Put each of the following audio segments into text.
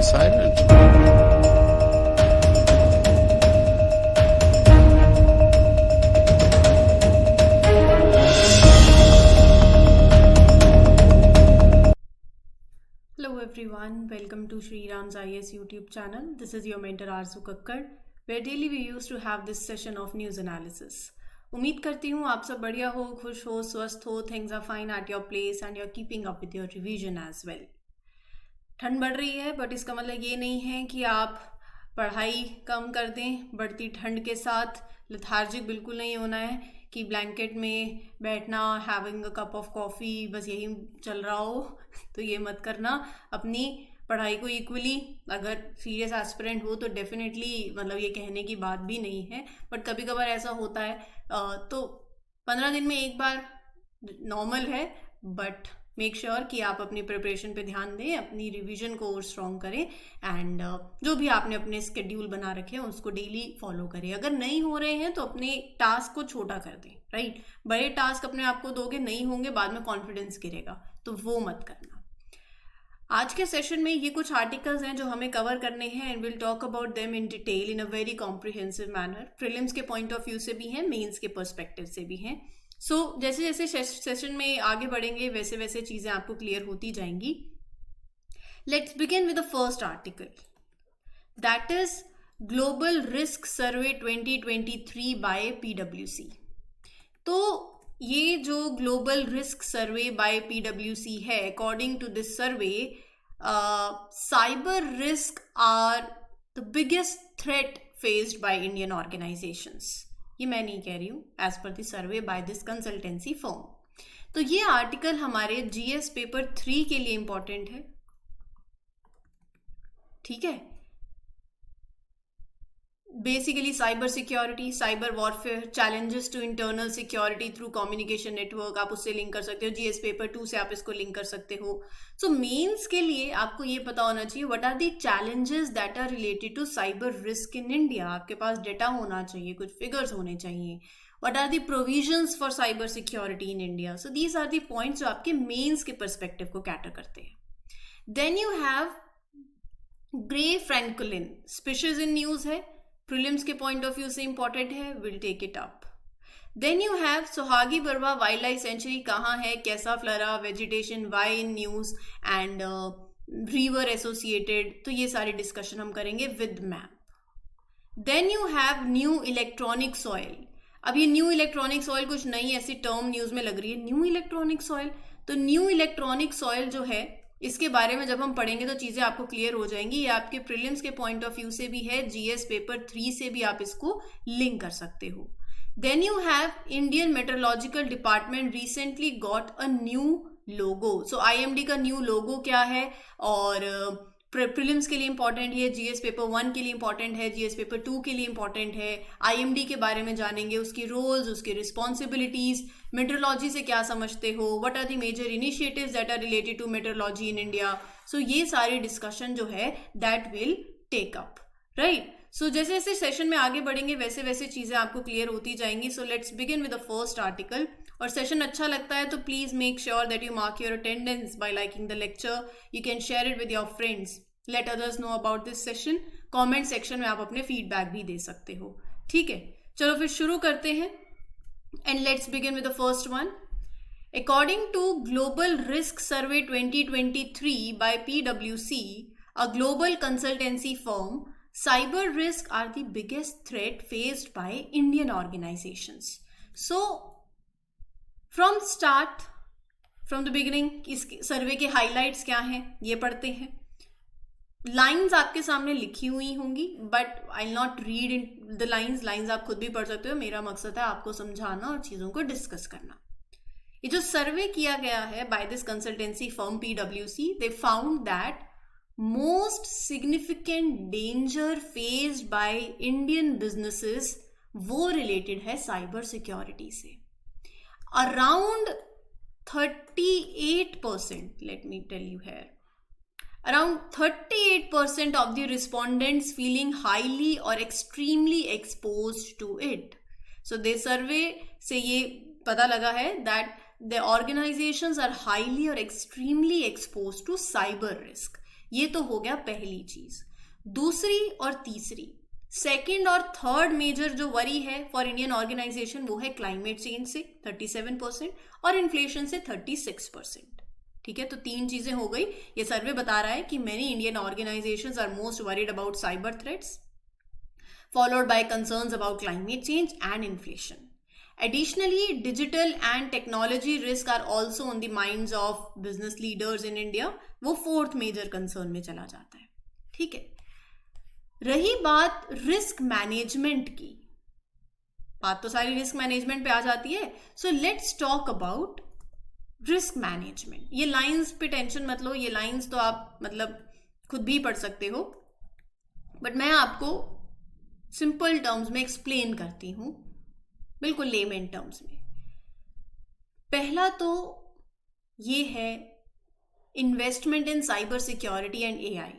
silent. Hello everyone, welcome to Sri Ram's IS YouTube channel. This is your mentor Arzu Kakkar, where daily we used to have this session of news analysis. उम्मीद करती हूँ आप सब बढ़िया हो, खुश हो, स्वस्थ हो, things are fine at your place and you're keeping up with your revision as well. ठंड बढ़ रही है बट इसका मतलब ये नहीं है कि आप पढ़ाई कम कर दें. बढ़ती ठंड के साथ लेथार्जिक बिल्कुल नहीं होना है कि ब्लैंकेट में बैठना, having a cup of coffee, बस यही चल रहा हो. तो ये मत करना. अपनी पढ़ाई को इक्वली, अगर सीरियस एस्पिरेंट हो तो डेफिनेटली, मतलब ये कहने की बात भी नहीं है, बट कभी कभार ऐसा होता है. तो 15 दिन में एक बार नॉर्मल है, बट मेक श्योर कि आप अपनी प्रिपरेशन पे ध्यान दें, अपनी रिवीजन को और स्ट्रॉन्ग करें एंड जो भी आपने अपने स्केड्यूल बना रखे हैं उसको डेली फॉलो करें. अगर नहीं हो रहे हैं तो अपने टास्क को छोटा कर दें. राइट, बड़े टास्क अपने आप को दोगे, नहीं होंगे, बाद में कॉन्फिडेंस गिरेगा, तो वो मत करना. आज के सेशन में ये कुछ आर्टिकल्स हैं जो हमें कवर करने हैं and will talk about them in detail in a very comprehensive manner. Prelims के पॉइंट ऑफ व्यू से भी हैं, मेंस के पर्सपेक्टिव से भी हैं. सो जैसे जैसे सेशन में आगे बढ़ेंगे वैसे वैसे चीज़ें आपको क्लियर होती जाएंगी. Let's begin with the first article, that is global risk survey 2023 by PwC. तो ये जो global risk survey by PwC है, according to this survey, cyber risk are the biggest threat faced by Indian organisations. ये मैं नहीं कह रही हूँ, as per the survey by this consultancy firm. तो ये आर्टिकल हमारे GS पेपर 3 के लिए इंपॉर्टेंट है. ठीक है, basically cyber security, cyber warfare, challenges to internal security through communication network, आप उससे लिंक कर सकते हो. GS पेपर 2 से आप इसको लिंक कर सकते हो. सो मेंस के लिए आपको ये पता होना चाहिए what are the challenges that are related to cyber risk in India. आपके पास डेटा होना चाहिए, कुछ फिगर्स होने चाहिए. What are the provisions for cyber security in India. So these are the points जो आपके मेंस के पर्सपेक्टिव को कैटर करते हैं. Then you have grey francolin, species in news है, प्रीलिम्स के पॉइंट ऑफ व्यू से इंपॉर्टेंट है, will take it up. Then you have Sohagi Barwa wild life sanctuary कहाँ है, कैसा flora, vegetation, why in news and river associated. तो ये सारी डिस्कशन हम करेंगे with map. Then you have new electronic soil. अब ये न्यू इलेक्ट्रॉनिक सॉइल कुछ नई ऐसी टर्म न्यूज में लग रही है, न्यू इलेक्ट्रॉनिक सॉइल. तो न्यू इलेक्ट्रॉनिक सॉइल जो है, इसके बारे में जब हम पढ़ेंगे तो चीज़ें आपको क्लियर हो जाएंगी. ये आपके प्रीलिम्स के पॉइंट ऑफ व्यू से भी है, GS पेपर 3 से भी आप इसको लिंक कर सकते हो. Then you have Indian meteorological department recently got a new logo. So IMD का न्यू लोगो क्या है, और प्रीलिम्स के लिए इंपॉर्टेंट है, GS पेपर 1 के लिए इंपॉर्टेंट है, GS पेपर 2 के लिए इंपॉर्टेंट है. IMD के बारे में जानेंगे, उसकी रोल्स, उसकी रिस्पॉन्सिबिलिटीज, मेट्रोलॉजी से क्या समझते हो, what are the major initiatives that are related to metrology in India. So ये सारी डिस्कशन जो है that will take up. Right, so जैसे जैसे सेशन में आगे बढ़ेंगे वैसे वैसे चीज़ें आपको क्लियर होती जाएंगी. So let's begin with the first article. और सेशन अच्छा लगता है तो please make sure that you mark your attendance bye liking the lecture. You can share it with your friends, let others know about this session. Comment section में आप अपने feedback भी दे सकते हो. ठीक है, चलो फिर शुरू करते हैं. And let's begin with the first one. According to global risk survey 2023 by PwC, a global consultancy firm, cyber risk are the biggest threat faced by Indian organizations. So from the beginning, इस सर्वे के highlights क्या हैं ये पढ़ते हैं. Lines आपके सामने लिखी हुई होंगी, but I will not read in the lines आप खुद भी पढ़ सकते हो. मेरा मकसद है आपको समझाना और चीज़ों को डिस्कस करना. ये जो सर्वे किया गया है by this consultancy firm PwC, they found that most significant danger faced by Indian businesses वो रिलेटेड है साइबर सिक्योरिटी से. Around 38%, let me tell you here, around 38% of the respondents feeling highly or extremely exposed to it. So they survey से ये पता लगा है that the organizations are highly or extremely exposed to cyber risk. ये तो हो गया पहली चीज। दूसरी और तीसरी, सेकंड और थर्ड मेजर जो वरी है फॉर इंडियन ऑर्गेनाइजेशन वो है क्लाइमेट चेंज से 37% और इन्फ्लेशन से 36%। ठीक है, तो तीन चीजें हो गई। ये सर्वे बता रहा है कि many Indian organisations are most worried about cyber threats, followed by concerns about climate change and inflation. Additionally, digital and technology risk are also on the minds of business leaders in India. वो fourth major concern में चला जाता है। ठीक है, रही बात risk management की, बात तो सारी रिस्क मैनेजमेंट पे आ जाती है। So let's talk about risk management. ये लाइंस पे टेंशन मत लो, ये लाइंस तो आप मतलब खुद भी पढ़ सकते हो, बट मैं आपको सिंपल टर्म्स में एक्सप्लेन करती हूं, बिल्कुल लेमन टर्म्स में। पहला तो ये है investment in cyber security and AI.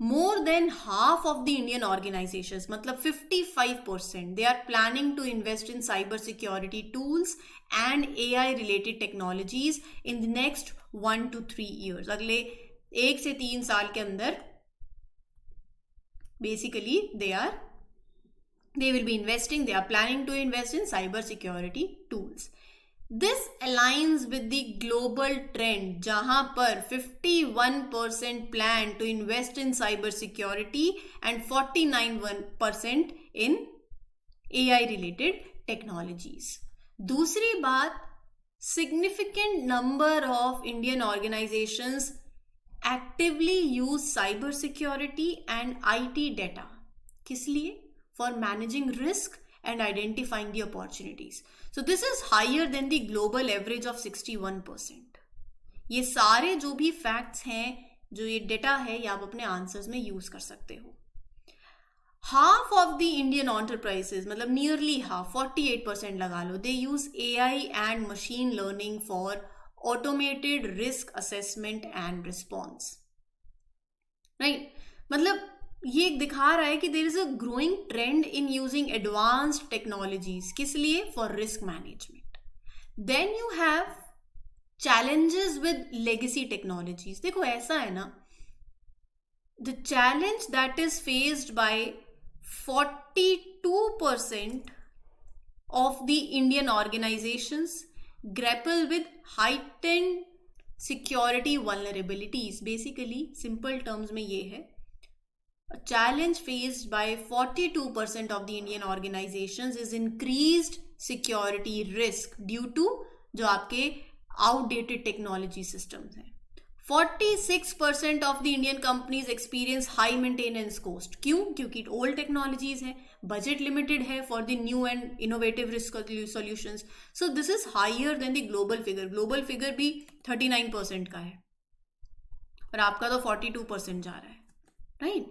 More than half of the Indian organisations, मतलब 55%, they are planning to invest in cyber security tools and AI related technologies in the next 1 to 3 years। अगले 1 से 3 साल के अंदर basically they will be investing, they are planning to invest in cyber security tools. This aligns with the global trend जहां पर 51% plan to invest in cyber security and 49% in AI related technologies. दूसरी बात, significant number of Indian organizations actively use cyber security and IT data. किस लिए? For managing risk and identifying the opportunities. So this is higher than the global average of 61%. ये सारे जो भी facts हैं, जो ये डेटा है, ये आप अपने आंसर्स में यूज कर सकते हो। Half of the Indian enterprises, मतलब नियरली हाफ, 48% लगा लो, they use AI and machine learning for automated risk assessment and response. Right, मतलब ये दिखा रहा है कि there is a growing trend in using advanced technologies. किस लिए? For risk management. Then you have challenges with legacy technologies. देखो ऐसा है ना, the challenge that is faced by 42% of the Indian organisations grapple with heightened security vulnerabilities। Basically simple terms में ये है, a challenge faced by 42% of the Indian organizations is increased security risk due to जो आपके outdated technology systems हैं। 46% of the Indian companies experience high maintenance cost। क्यों? क्योंकि old technologies हैं, budget limited है for the new and innovative risk solutions। So this is higher than the global figure। global figure भी 39% का है और आपका तो 42% जा रहा है, right?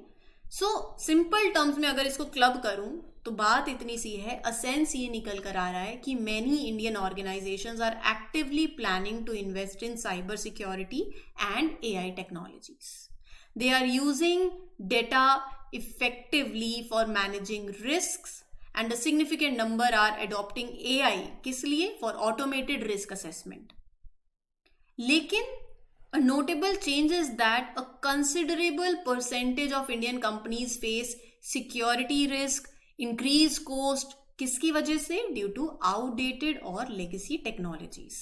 सो सिंपल टर्म्स में अगर इसको क्लब करूं तो बात इतनी सी है, असेंस ये निकल कर आ रहा है कि many Indian organisations are actively planning to invest in cyber security and AI technologies. They are using data effectively for managing risks and a significant number are adopting AI. किस लिए? For automated risk assessment. लेकिन a notable change is that a considerable percentage of Indian companies face security risk, increased cost। किसकी वजह से? Due to outdated और legacy technologies।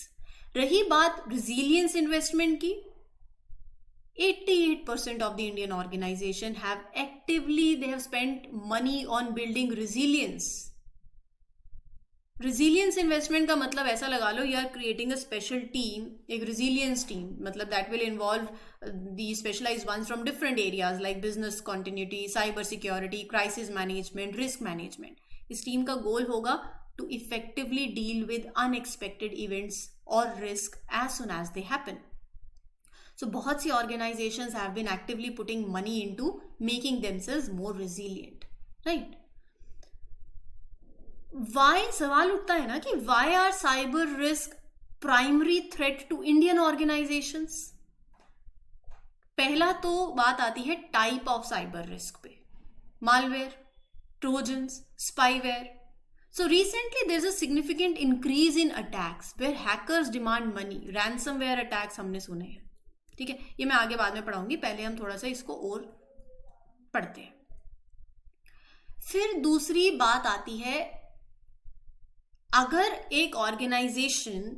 रही बात resilience investment की, 88% of the Indian organization have they have spent money on building resilience। resilience investment का मतलब ऐसा लगा लो, you are creating a special team, एक resilience team, मतलब that will involve the specialized ones from different areas like business continuity, cyber security, crisis management, risk management। इस team का गोल होगा to effectively deal with unexpected events or risk as soon as they happen। So बहुत सी organizations have been actively putting money into making themselves more resilient, right? Why सवाल उठता है ना कि why are cyber risk primary threat to Indian organisations. पहला तो बात आती है टाइप ऑफ साइबर रिस्क पे, malware, trojans, spyware. So recently there is a significant increase in attacks where hackers demand money. Ransomware attacks हमने सुने हैं, ठीक है, ये मैं आगे बाद में पढ़ाऊंगी, पहले हम थोड़ा सा इसको और पढ़ते हैं। फिर दूसरी बात आती है, अगर एक organisation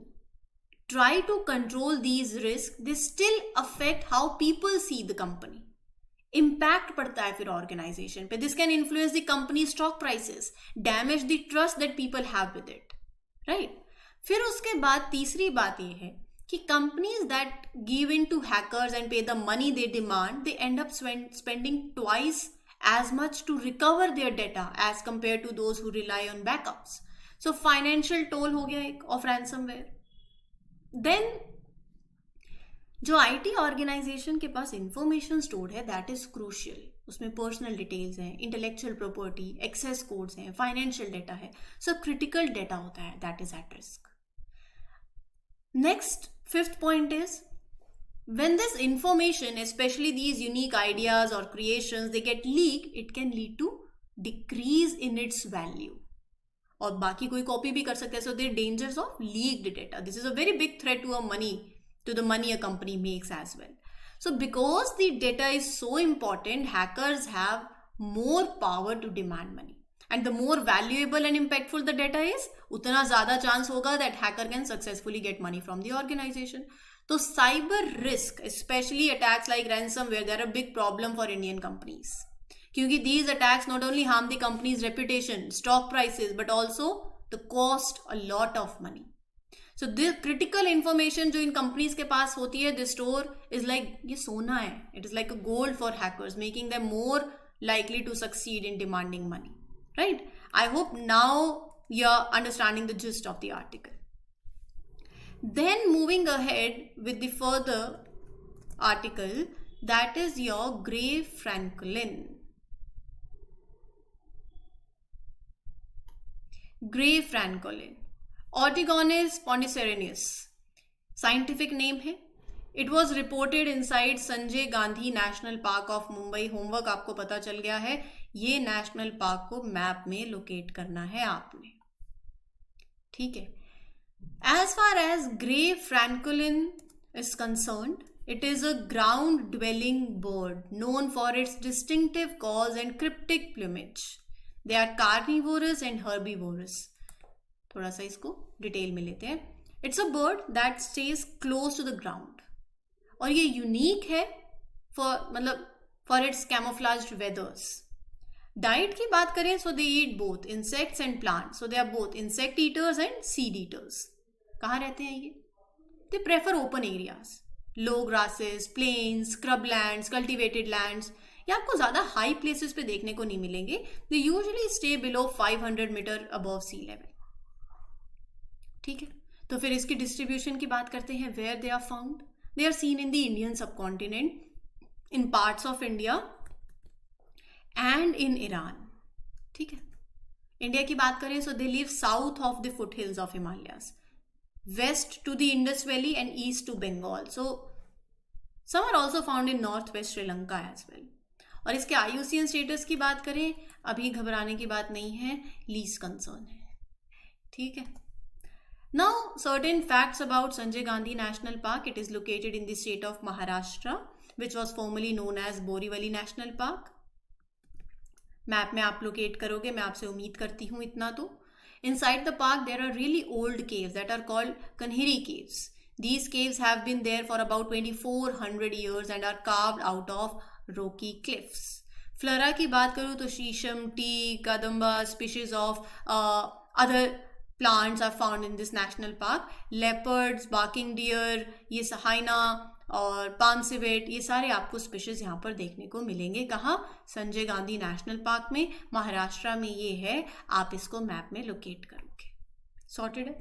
try to control these risks, they still affect how people see the company. Impact पड़ता है फिर ऑर्गेनाइजेशन पे. This can influence the company's stock prices, damage the trust that people have with it, right? फिर उसके बाद तीसरी बात ये है कि companies that give in to hackers and pay the money they demand, they end up spending twice as much to recover their data as compared to those who rely on backups. So financial toll हो गया एक of ransomware. Then जो IT organisation के पास information stored है that is crucial, उसमें personal details हैं, intellectual property, access codes हैं, financial data है, सब क्रिटिकल डेटा होता है, that is at risk. Next fifth point is when this information, especially these unique ideas or creations, they get leaked, it can lead to decrease in its value. और बाकी कोई copy भी कर सकते हैं. So there dangers of leaked data. This is a very big threat to the money a company makes as well. So because the data is so important, hackers have more power to demand money. And the more valuable and impactful the data is, उतना ज्यादा chance होगा that hacker can successfully get money from the organisation. तो cyber risk, specially attacks like ransomware, they are a big problem for Indian companies. क्योंकि these attacks not only harm the company's reputation, stock prices, but also the cost a lot of money. So the critical information जो इन companies के पास होती है, this store is like, ये सोना है, it is like a gold for hackers, making them more likely to succeed in demanding money, right? I hope now you're understanding the gist of the article. Then moving ahead with the further article, that is your Gray-Franklin. Gray-Franklin, Ortigonis ponticeranis, scientific name है. It was reported inside Sanjay Gandhi national park of Mumbai. Homework आपको पता चल गया है, ये national park को map में locate करना है आपने, ठीक है. As far as Gray-Francolin is concerned, it is a ground-dwelling bird known for its distinctive calls and cryptic plumage. They are carnivorous and herbivorous. थोड़ा सा इसको डिटेल में लेते हैं. It's a bird that stays close to the ground. और ये unique है for its camouflaged feathers. Diet की बात करें, so they eat both insects and plants. So they are both insect eaters and seed eaters. कहाँ रहते हैं ये? They prefer open areas, low grasses, plains, scrub lands, cultivated lands. ये आपको ज्यादा हाई प्लेसेस पे देखने को नहीं मिलेंगे. They usually stay below 500 metre above sea level, ठीक है. तो फिर इसकी डिस्ट्रीब्यूशन की बात करते हैं. Where they are found, they are seen in the Indian subcontinent, in parts of India and in Iran, ठीक है. इंडिया की बात करें, so they live south of the foothills of Himalayas, west to the Indus valley and east to Bengal. So some are also found in north west Sri Lanka as well. और इसके IUCN status की बात करें, अभी घबराने की बात नहीं है, लीस्ट कंसर्न है, ठीक है. Now certain facts about Sanjay Gandhi national park. It is located in the state of Maharashtra, which was formally known as Borivali national park. Map में आप लोकेट करोगे, मैं आपसे उम्मीद करती हूँ इतना तो. Inside the park, there are really old caves that are called Kanhiri caves. These caves have been there for about 2400 years and are carved out of rocky cliffs. Flora की बात करूँ तो शीशम, tea, kadamba, species of other plants are found in this national park. Leopards, barking deer, ये hyena और palm civet, ये सारे आपको स्पीशीज यहाँ पर देखने को मिलेंगे. कहाँ? संजय गांधी नेशनल पार्क में, महाराष्ट्र में ये है. आप इसको मैप में लोकेट करोगे. सॉर्टेड है.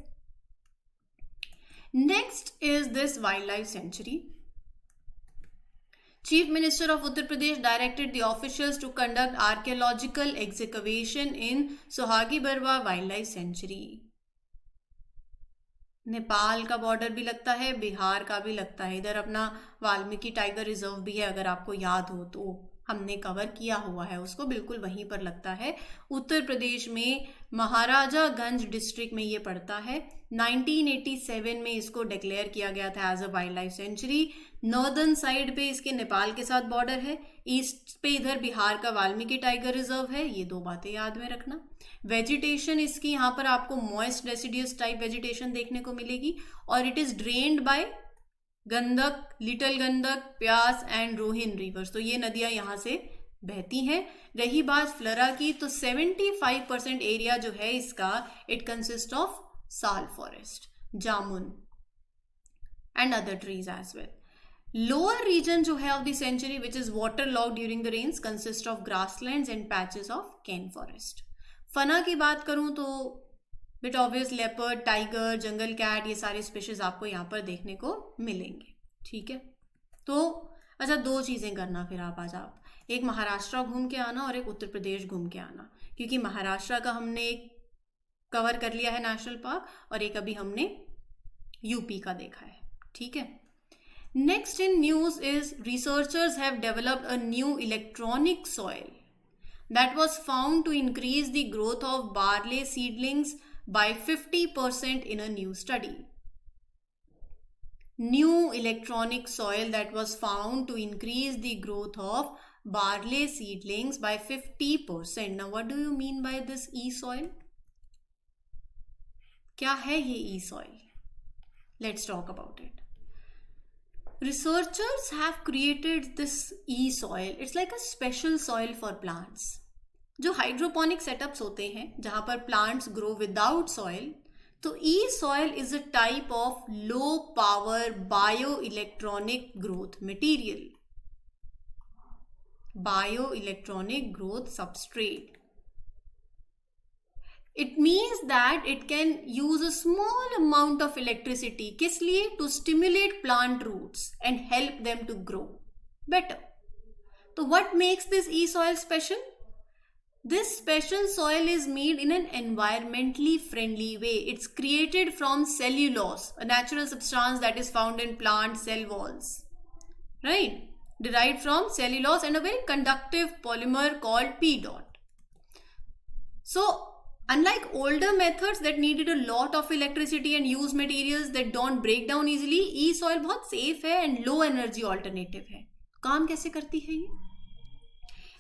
Next is this wild life century. Chief Minister of Uttar Pradesh directed the officials to conduct archaeological excavation in Sohagi Barwa Wildlife Sanctuary. Nepal का बॉर्डर भी लगता है, बिहार का भी लगता है. इधर अपना वाल्मीकि टाइगर रिजर्व भी है, अगर आपको याद हो तो. हमने कवर किया हुआ है उसको, बिल्कुल वहीं पर लगता है। उत्तर प्रदेश में महाराजागंज डिस्ट्रिक्ट में ये पड़ता है। 1987 में इसको डिक्लेयर किया गया था as a wild life sanctuary. Northern side पे इसके नेपाल के साथ बॉर्डर है, ईस्ट पे इधर बिहार का वाल्मीकि टाइगर रिजर्व है। ये दो बातें याद में रखना। वेजिटेशन इसकी यहाँ पर आपको मॉइस्ट डेसिडियस टाइप वेजिटेशन देखने को मिलेगी, और it is drained by Gandak, little Gandak, प्यास एंड रोहिन रिवर्स। तो ये नदियां यहाँ से बहती हैं। रही बात फ्लोरा की, तो 75% एरिया जो है इसका, it consist of sal forest, jamun and other trees as well. Lower region जो है of the sanctuary which is water lock during the rains consist of grasslands and patches of cane forest. Fauna की बात करूं तो bit obvious leopard, tiger, jungle cat, ये सारे species आपको यहाँ पर देखने को मिलेंगे। ठीक है, तो अच्छा, दो चीज़ें करना फिर आप एक महाराष्ट्र घूम के आना और एक उत्तर प्रदेश घूम के आना, क्योंकि महाराष्ट्र का हमने एक कवर कर लिया है नेशनल पार्क, और एक अभी हमने यूपी का देखा है। ठीक है, next in news is researchers have developed a new electronic soil that was found to increase the growth of barley seedlings by 50% in a new study. New electronic soil that was found to increase the growth of barley seedlings by 50%. Now what do you mean by this e-soil? क्या है ये e-soil? Let's talk about it. Researchers have created this e-soil. It's like a special soil for plants. जो hydroponic setups होते हैं जहां पर plants grow without soil, तो E soil is a type of low power bio electronic growth material, bio electronic growth substrate. It means that it can use a small amount of electricity. किस लिए? To stimulate plant roots and help them to grow better. So what makes this e-soil special? This special soil is made in an environmentally friendly way. It's created from cellulose, a natural substance that is found in plant cell walls. Right? Derived from cellulose and a very conductive polymer called P dot. So, unlike older methods that needed a lot of electricity and use materials that don't break down easily, e-soil बहुत safe है and low energy alternative है. काम कैसे करती है ये?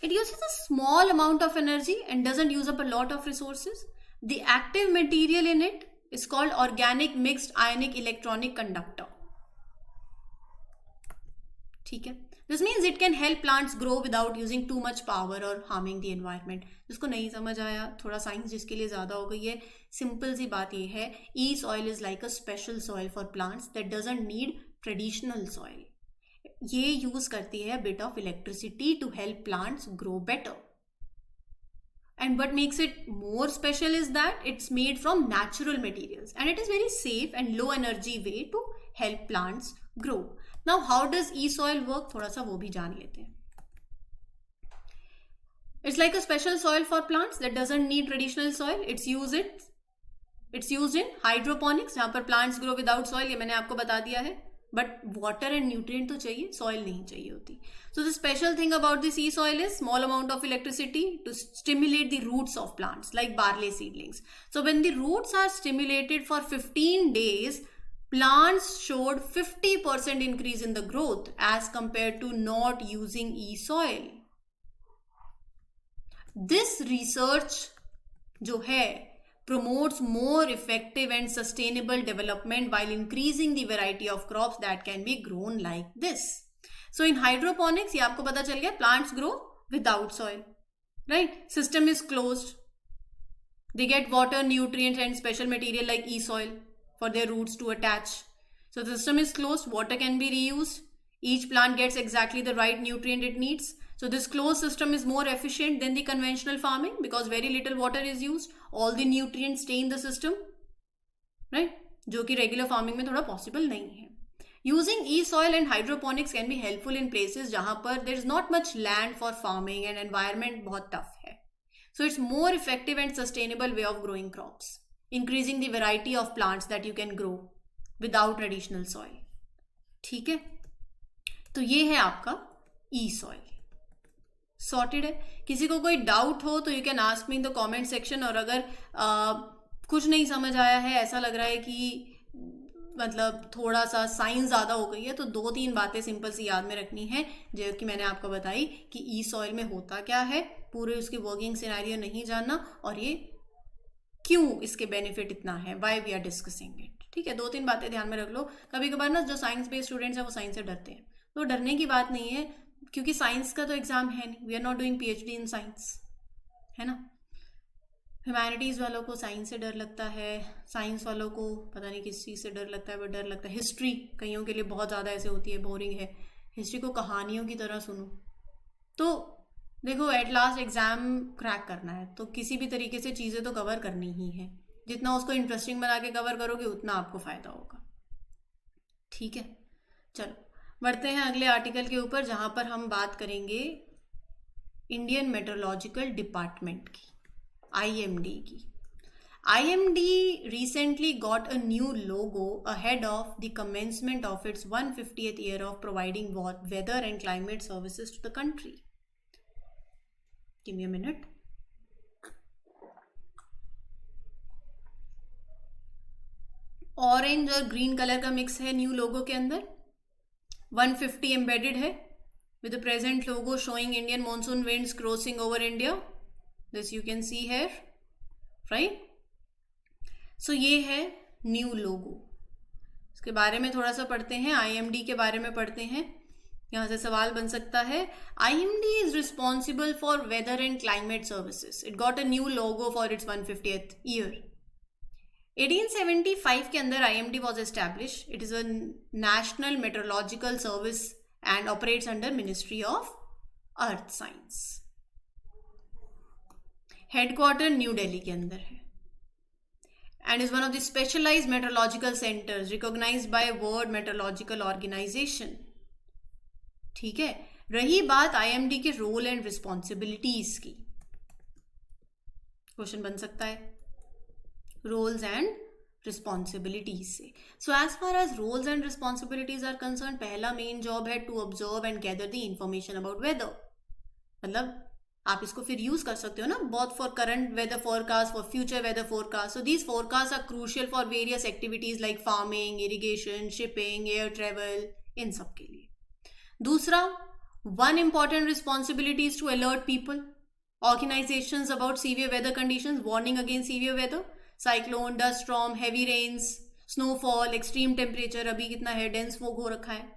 It uses a small amount of energy and doesn't use up a lot of resources. The active material in it is called organic mixed ionic electronic conductor. ठीक है, This means it can help plants grow without using too much power or harming the environment. जिसको नहीं समझ आया, थोड़ा science जिसके लिए ज़्यादा हो गई है, सिंपल सी बात ये है, e-soil is like a special soil for plants that doesn't need traditional soil. ये यूज़ करती है bit of electricity to help plants grow better. And what makes it more special is that it's made from natural materials and it is very safe and low energy way to help plants grow. Now, how does e-soil work? थोड़ा सा वो भी जान लेते हैं. It's like a special soil for plants that doesn't need traditional soil. It's used in hydroponics, जहाँ पर plants grow without soil. ये मैंने आपको बता दिया है. But water and nutrient तो चाहिए, soil नहीं चाहिए होती. So the special thing about this e-soil is small amount of electricity to stimulate the roots of plants like barley seedlings. So when the roots are stimulated for 15 days, plants showed 50% increase in the growth as compared to not using e-soil. This research जो है promotes more effective and sustainable development while increasing the variety of crops that can be grown like this. So in hydroponics, ये आपको पता चल गया, plants grow without soil, right? System is closed. They get water, nutrients and special material like e-soil for their roots to attach. So the system is closed, water can be reused. Each plant gets exactly the right nutrient it needs. So this closed system is more efficient than the conventional farming because very little water is used. All the nutrients stay in the system, right? जो कि regular farming में थोड़ा possible नहीं है. Using e-soil and hydroponics can be helpful in places जहाँ पर there is not much land for farming and environment बहुत tough है. So it's more effective and sustainable way of growing crops, increasing the variety of plants that you can grow without traditional soil. ठीक है, तो ये है आपका e-soil. Sorted है। किसी को कोई डाउट हो तो you can ask me in the comment section, और अगर कुछ नहीं समझ आया है, ऐसा लग रहा है कि मतलब थोड़ा सा साइंस ज़्यादा हो गई है, तो 2-3 बातें सिंपल सी याद में रखनी है, जो कि मैंने आपको बताई कि ई सॉइल में होता क्या है, पूरे उसकी वर्किंग सिनेरियो नहीं जानना, और ये क्यों इसके बेनिफिट इतना है, why we are discussing it. ठीक है, 2-3 बातें ध्यान में रख लो। कभी कभार ना जो साइंस बेस्ड स्टूडेंट्स हैं वो साइंस से डरते हैं, तो डरने की बात नहीं है, क्योंकि साइंस का तो एग्जाम है नहीं, we are not doing PhD in science, है ना। ह्यूमैनिटीज़ वालों को साइंस से डर लगता है, साइंस वालों को पता नहीं किस चीज़ से डर लगता है, बट डर लगता है। हिस्ट्री कईयों के लिए बहुत ज़्यादा ऐसे होती है, बोरिंग है, हिस्ट्री को कहानियों की तरह सुनो। तो देखो, एट लास्ट एग्ज़ाम क्रैक करना है, तो किसी भी तरीके से चीज़ें तो कवर करनी ही है। जितना उसको इंटरेस्टिंग बना के कवर करोगे उतना आपको फ़ायदा होगा। ठीक है, चलो बढ़ते हैं अगले आर्टिकल के ऊपर, जहाँ पर हम बात करेंगे इंडियन मेट्रोलॉजिकल डिपार्टमेंट की, IMD की। IMD recently got a new logo ahead of the commencement of its 150th year of providing weather and climate services to the country. Give me a minute. Orange और green colour का mix है new logo के अंदर, 150 embedded है with the present logo showing Indian monsoon winds crossing over India. This you can see here, right? So ये है new logo. इसके बारे में थोड़ा सा पढ़ते हैं, IMD के बारे में पढ़ते हैं। यहाँ से सवाल बन सकता है, IMD is responsible for weather and climate services. It got a new logo for its 150th year. 1875 के अंदर IMD was established. It is a national meteorological service and operates under Ministry of Earth Science. Headquarter new Delhi के अंदर है, and is one of the specialized meteorological centers recognized by World Meteorological Organization. ठीक है, रही बात IMD के role and responsibilities की, question बन सकता है रोल्स एंड रिस्पॉन्सिबिलिटीज से। So as far as roles and responsibilities are concern, पहला मेन जॉब है to observe and gather the information about weather. मतलब आप इसको फिर यूज कर सकते हो ना, both for current weather forecast, for future weather forecast. So these forecast are crucial for various activities like farming, irrigation, shipping, air travel, इन सब के लिए। दूसरा, one important responsibility is to alert people, organisations about severe weather conditions, warning against severe weather, cyclone, dust storm, heavy rains, snowfall, extreme temperature, अभी कितना है, dense fog हो रखा है।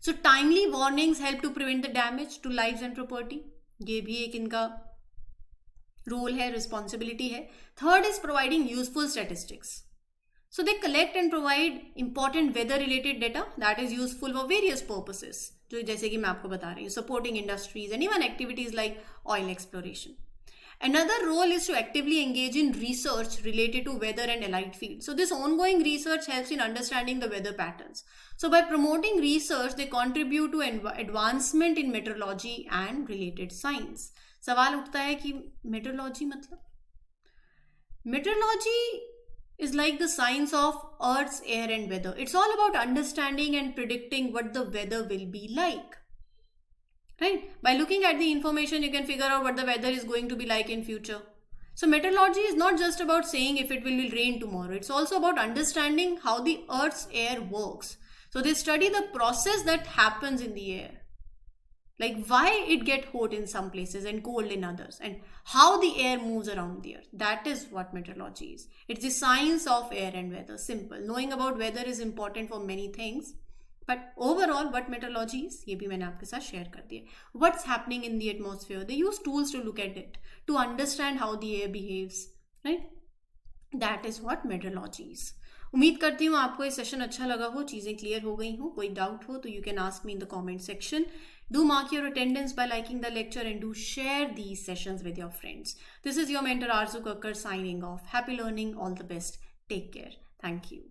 So timely warnings help to prevent the damage to lives and property, ये भी एक इनका रोल है, रिस्पॉन्सिबिलिटी है। Third is providing useful statistics, so they collect and provide important weather related data that is useful for various purposes, जो जैसे कि मैं आपको बता रही हूँ, supporting industries and even activities like oil exploration. Another role is to actively engage in research related to weather and allied fields. So this ongoing research helps in understanding the weather patterns. So by promoting research, they contribute to advancement in meteorology and related science. सवाल उठता है कि meteorology मतलब? Meteorology is like the science of Earth's air and weather. It's all about understanding and predicting what the weather will be like. Right? By looking at the information, you can figure out what the weather is going to be like in future. So meteorology is not just about saying if it will rain tomorrow. It's also about understanding how the Earth's air works. So they study the process that happens in the air. Like why it gets hot in some places and cold in others, and how the air moves around the earth. That is what meteorology is. It's the science of air and weather. Simple. Knowing about weather is important for many things. But overall, what meteorology is, ये भी मैंने आपके साथ share कर दिया. What's happening in the atmosphere? They use tools to look at it, to understand how the air behaves, right? That is what meteorology is. उम्मीद करती हूँ आपको ये सेशन अच्छा लगा हो, चीज़ें क्लियर हो गई हो। कोई डाउट हो तो you can ask me in the comment section. Do mark your attendance by liking the lecture and do share these sessions with your friends. This is your mentor Arzu Kakkar signing off. Happy learning. All the best. Take care. Thank you.